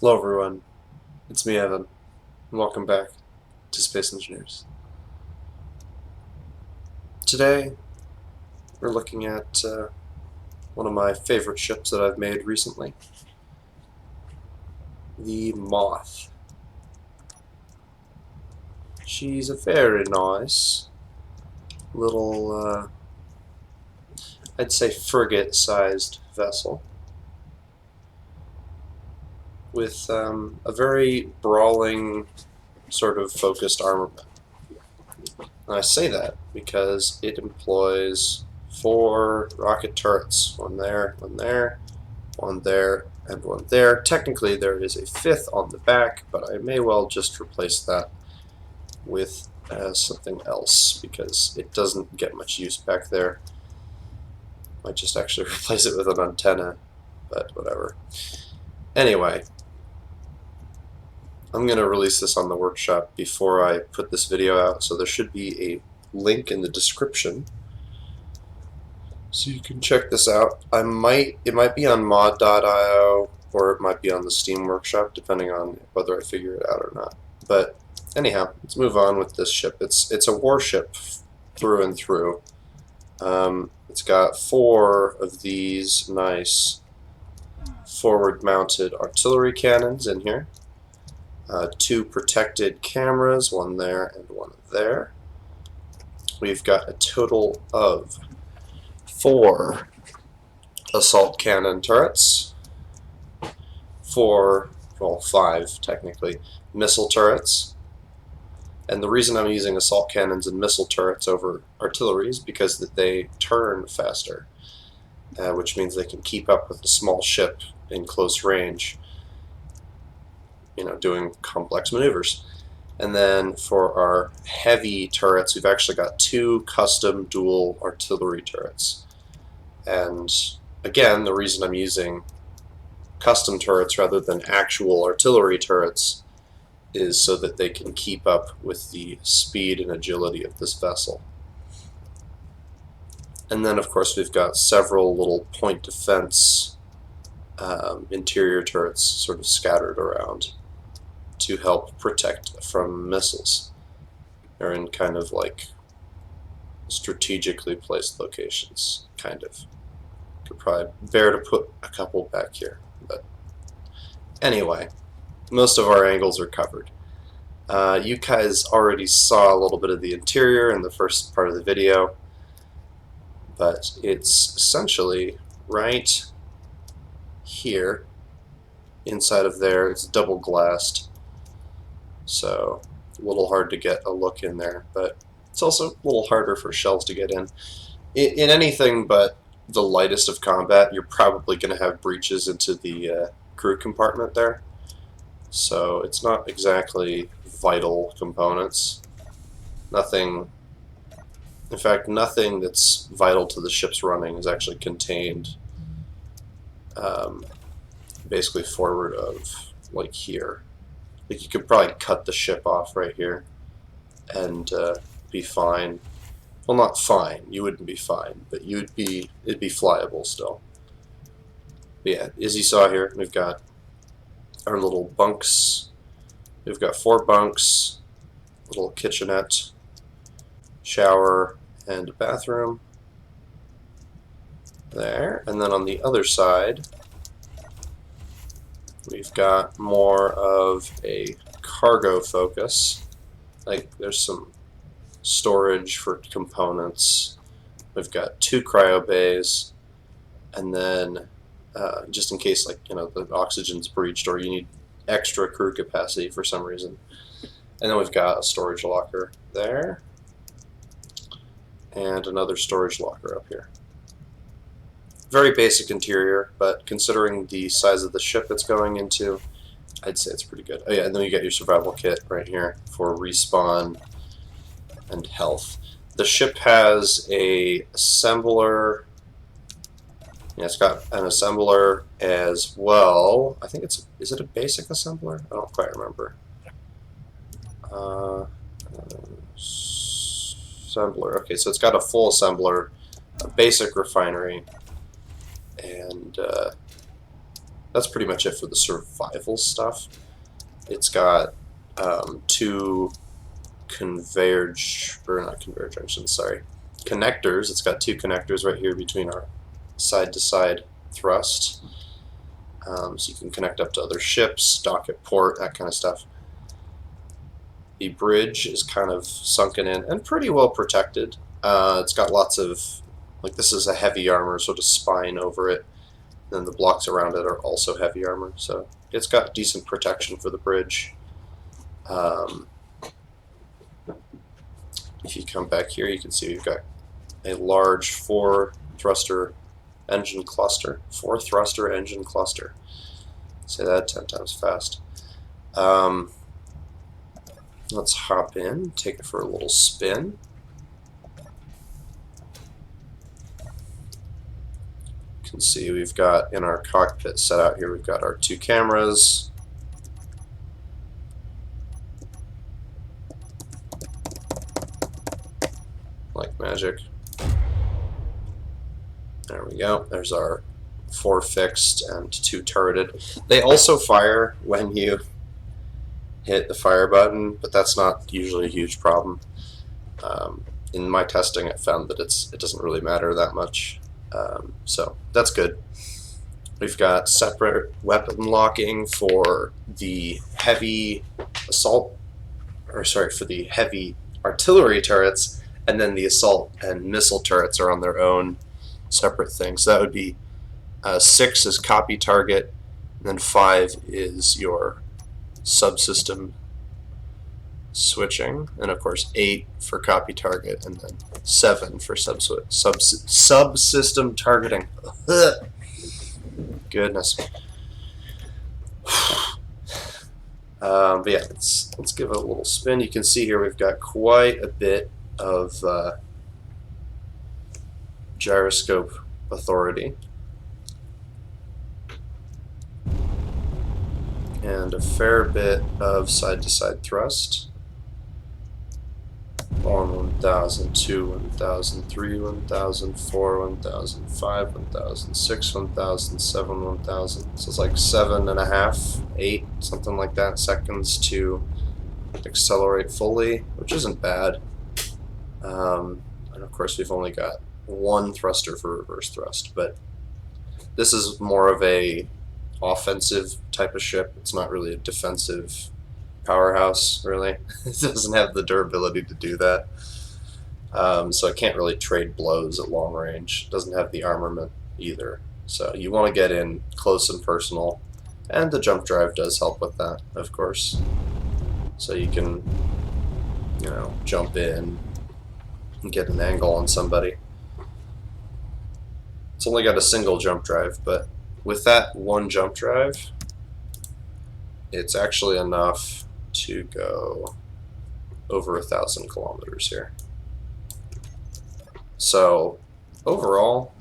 Hello everyone, it's me Evan, and welcome back to Space Engineers. Today we're looking at one of my favorite ships that I've made recently, the Moth. She's a very nice little, I'd say frigate-sized vessel with a very brawling sort of focused armament. And I say that because it employs 4 rocket turrets. One there, one there, one there, and one there. Technically there is a 5th on the back, but I may well just replace that with something else because it doesn't get much use back there. Might just actually replace it with an antenna, but whatever. Anyway, I'm going to release this on the workshop before I put this video out, so there should be a link in the description so you can check this out. It might be on mod.io or it might be on the Steam workshop, depending on whether I figure it out or not. But anyhow, let's move on with this ship. It's a warship through and through. It's got 4 of these nice forward-mounted artillery cannons in here. 2 protected cameras, one there and one there. We've got a total of 4 assault cannon turrets, 5 technically, missile turrets. And the reason I'm using assault cannons and missile turrets over artillery is because they turn faster, which means they can keep up with a small ship in close range, doing complex maneuvers. And then for our heavy turrets, we've actually got 2 custom dual artillery turrets. And again, the reason I'm using custom turrets rather than actual artillery turrets is so that they can keep up with the speed and agility of this vessel. And then of course we've got several little point defense interior turrets sort of scattered around to help protect from missiles. They're in kind of like strategically placed locations, kind of. Could probably bear to put a couple back here, but anyway, most of our angles are covered. You guys already saw a little bit of the interior in the first part of the video, but it's essentially right here. Inside of there, it's double glassed, so a little hard to get a look in there, but it's also a little harder for shells to get in. In anything but the lightest of combat, you're probably going to have breaches into the crew compartment there, so it's not exactly vital components. Nothing, in fact, nothing that's vital to the ship's running is actually contained basically forward of like here. Like you could probably cut the ship off right here and be fine. Well, not fine. You wouldn't be fine, but it'd be flyable still. But yeah, as you saw here, we've got our little bunks. We've got 4 bunks, little kitchenette, shower, and a bathroom there. And then on the other side, we've got more of a cargo focus. Like there's some storage for components. We've got 2 cryo bays, and then just in case, like, the oxygen's breached or you need extra crew capacity for some reason. And then we've got a storage locker there and another storage locker up here. Very basic interior, but considering the size of the ship it's going into, I'd say it's pretty good. Oh yeah, and then you get your survival kit right here for respawn and health. The ship has a assembler. Yeah, it's got an assembler as well. I think is it a basic assembler? I don't quite remember. Assembler. Okay, so it's got a full assembler, a basic refinery, and that's pretty much it for the survival stuff. It's got two connectors. It's got two connectors right here between our side-to-side thrust. So you can connect up to other ships, dock at port, that kind of stuff. The bridge is kind of sunken in and pretty well protected. It's got lots of, like, this is a heavy armor sort of spine over it. Then the blocks around it are also heavy armor, so it's got decent protection for the bridge. If you come back here, you can see we've got a large four-thruster engine cluster. Four-thruster engine cluster. Say that 10 times fast. Let's hop in, take it for a little spin. You can see we've got in our cockpit set out here, we've got our two cameras. Like magic. There we go. There's our four fixed and two turreted. They also fire when you hit the fire button, but that's not usually a huge problem. In my testing, I found that it doesn't really matter that much. So that's good. We've got separate weapon locking for the heavy assault, or sorry, for the heavy artillery turrets, and then the assault and missile turrets are on their own separate things. So that would be 6 is copy target, and then 5 is your subsystem switching, and of course 8 for copy target, and then 7 for subsystem targeting. Goodness. But yeah, let's give it a little spin. You can see here we've got quite a bit of gyroscope authority and a fair bit of side-to-side thrust. 1000, 2, 1000, 3, 1000, 4, 1000, 5, 1000, 6, 1000, 7, 1000. So it's like 7.5, 8, something like that, seconds to accelerate fully, which isn't bad. And of course we've only got one thruster for reverse thrust, but this is more of a offensive type of ship. It's not really a defensive powerhouse, really. It doesn't have the durability to do that. So it can't really trade blows at long range. It doesn't have the armament either. So you want to get in close and personal, and the jump drive does help with that, of course. So you can, jump in and get an angle on somebody. It's only got a single jump drive, but with that one jump drive, it's actually enough to go over 1,000 kilometers here. So overall,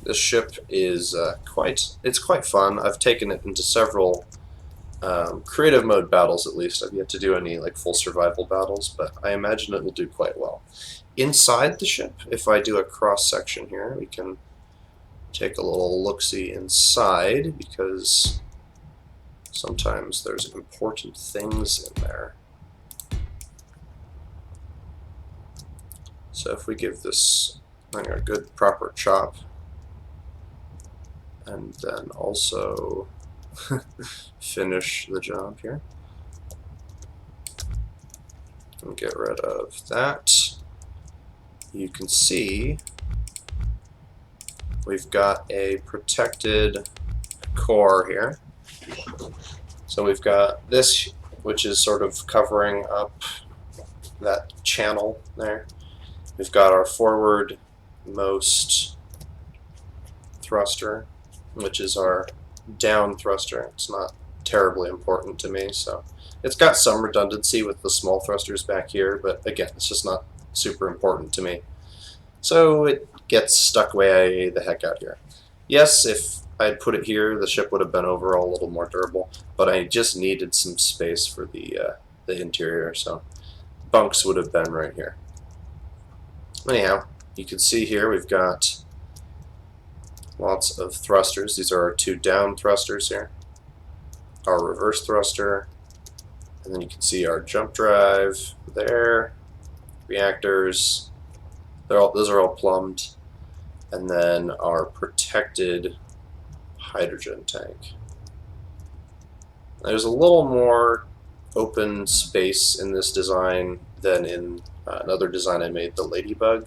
this ship is quite fun. I've taken it into several creative mode battles, at least. I've yet to do any like full survival battles, but I imagine it will do quite well. Inside the ship, if I do a cross section here, we can take a little look-see inside, because sometimes there's important things in there. So if we give this thing a good proper chop, and then also finish the job here, and get rid of that, you can see we've got a protected core here. So we've got this, which is sort of covering up that channel there. We've got our forward-most thruster, which is our down thruster. It's not terribly important to me, so it's got some redundancy with the small thrusters back here, but again, it's just not super important to me. So it gets stuck way the heck out here. Yes, if I'd put it here, the ship would have been overall a little more durable, but I just needed some space for the interior, so bunks would have been right here. Anyhow, you can see here we've got Lots of thrusters. These are our 2 down thrusters here. Our reverse thruster. And then you can see our jump drive there. Reactors. Those are all plumbed. And then our protected hydrogen tank. There's a little more open space in this design than in another design I made, the Ladybug.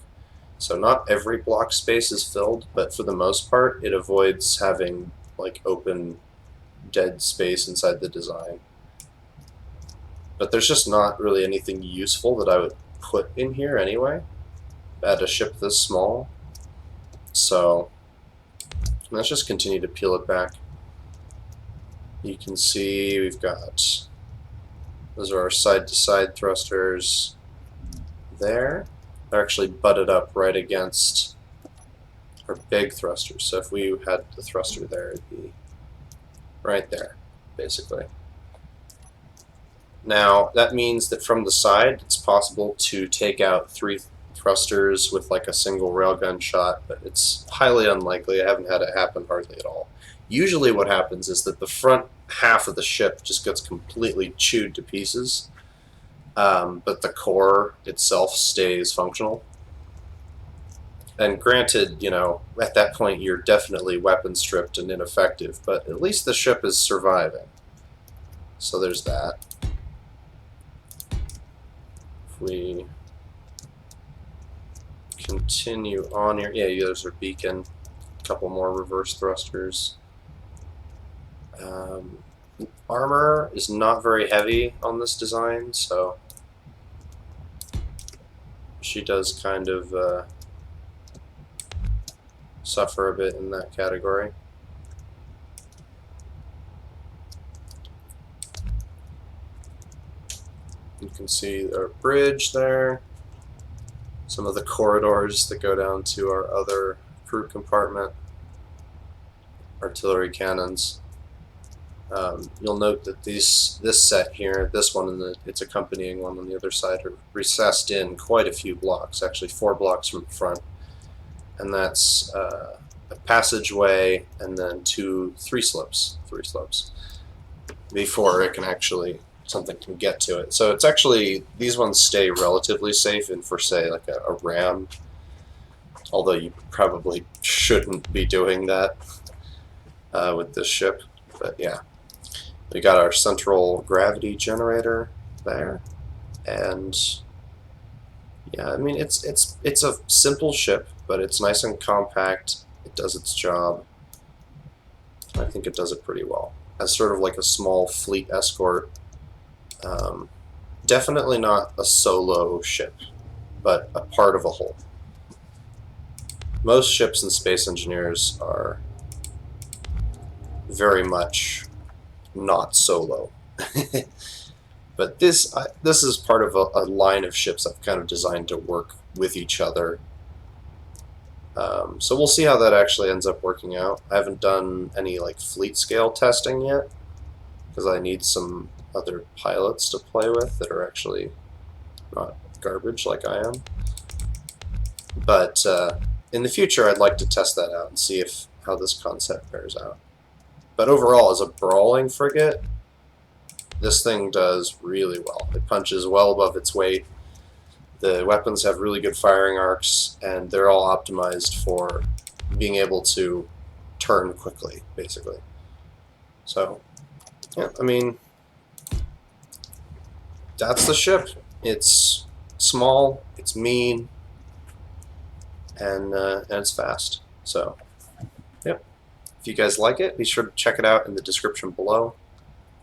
So not every block space is filled, but for the most part it avoids having like open dead space inside the design. But there's just not really anything useful that I would put in here anyway at a ship this small. So let's just continue to peel it back. You can see we've got, those are our side-to-side thrusters there. They're actually butted up right against our big thrusters. So if we had the thruster there, it'd be right there, basically. Now, that means that from the side, it's possible to take out 3 thrusters with like a single railgun shot, but it's highly unlikely. I haven't had it happen hardly at all. Usually what happens is that the front half of the ship just gets completely chewed to pieces, but the core itself stays functional. And granted, you know, at that point you're definitely weapon stripped and ineffective, but at least the ship is surviving. So there's that. If we continue on here, yeah, there's our beacon, a couple more reverse thrusters. Armor is not very heavy on this design, so she does kind of suffer a bit in that category. You can see our bridge there, some of the corridors that go down to our other crew compartment, artillery cannons. You'll note that this set here, this one and its accompanying one on the other side, are recessed in quite a few blocks, actually 4 blocks from the front. And that's a passageway and then 3 slopes before it can actually, something can get to it. So it's actually, these ones stay relatively safe in, for say, like a ram, although you probably shouldn't be doing that with this ship, but yeah. We got our central gravity generator there, and yeah, I mean it's a simple ship, but it's nice and compact. It does its job. I think it does it pretty well. As sort of like a small fleet escort. Definitely not a solo ship, but a part of a whole. Most ships in Space Engineers are very much not solo. But this is part of a line of ships I've kind of designed to work with each other. So we'll see how that actually ends up working out. I haven't done any like fleet scale testing yet because I need some other pilots to play with that are actually not garbage like I am. But in the future I'd like to test that out and see how this concept bears out. But overall, as a brawling frigate, this thing does really well. It punches well above its weight. The weapons have really good firing arcs, and they're all optimized for being able to turn quickly, basically. So, yeah, I mean, that's the ship. It's small, it's mean, and it's fast. So, yep. If you guys like it, be sure to check it out in the description below.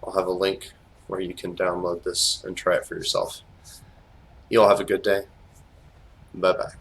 I'll have a link where you can download this and try it for yourself. You all have a good day. Bye-bye.